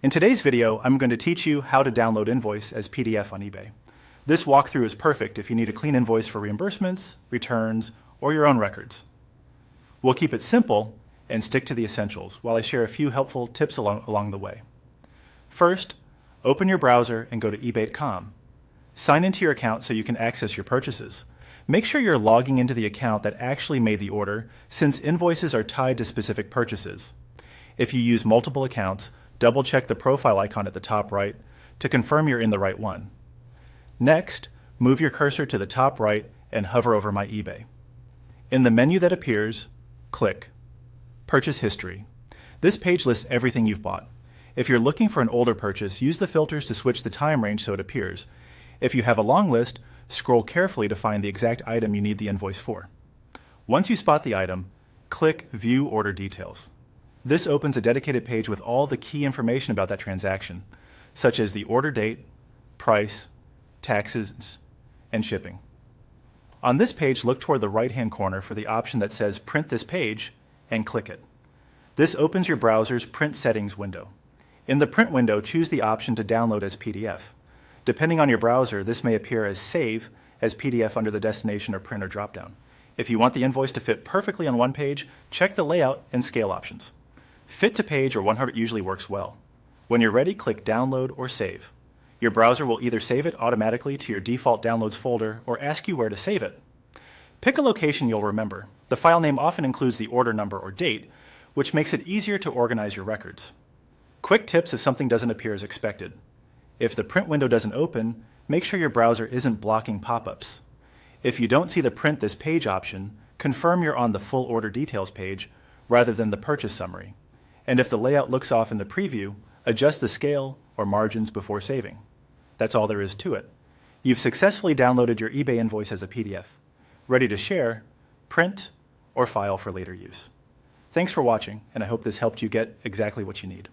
In today's video, I'm going to teach you how to download Invoice as PDF on eBay. This walkthrough is perfect if you need a clean invoice for reimbursements, returns, or your own records. We'll keep it simple and stick to the essentials while I share a few helpful tips along the way. First, open your browser and go to ebay.com. Sign into your account so you can access your purchases. Make sure you're logging into the account that actually made the order, since invoices are tied to specific purchases. If you use multiple accounts, double-check the profile icon at the top right to confirm you're in the right one. Next, move your cursor to the top right and hover over My eBay. In the menu that appears, click Purchase History. This page lists everything you've bought. If you're looking for an older purchase, use the filters to switch the time range so it appears. If you have a long list, scroll carefully to find the exact item you need the invoice for. Once you spot the item, click View Order Details. This opens a dedicated page with all the key information about that transaction, such as the order date, price, taxes, and shipping. On this page, look toward the right-hand corner for the option that says Print this page and click it. This opens your browser's Print Settings window. In the Print window, choose the option to download as PDF. Depending on your browser, this may appear as Save as PDF under the Destination or Printer dropdown. If you want the invoice to fit perfectly on one page, check the Layout and Scale options. Fit to page or 100 usually works well. When you're ready, click Download or Save. Your browser will either save it automatically to your default Downloads folder or ask you where to save it. Pick a location you'll remember. The file name often includes the order number or date, which makes it easier to organize your records. Quick tips if something doesn't appear as expected. If the print window doesn't open, make sure your browser isn't blocking pop-ups. If you don't see the Print This Page option, confirm you're on the Full Order Details page rather than the Purchase Summary. And if the layout looks off in the preview, adjust the scale or margins before saving. That's all there is to it. You've successfully downloaded your eBay invoice as a PDF, ready to share, print, or file for later use. Thanks for watching, and I hope this helped you get exactly what you need.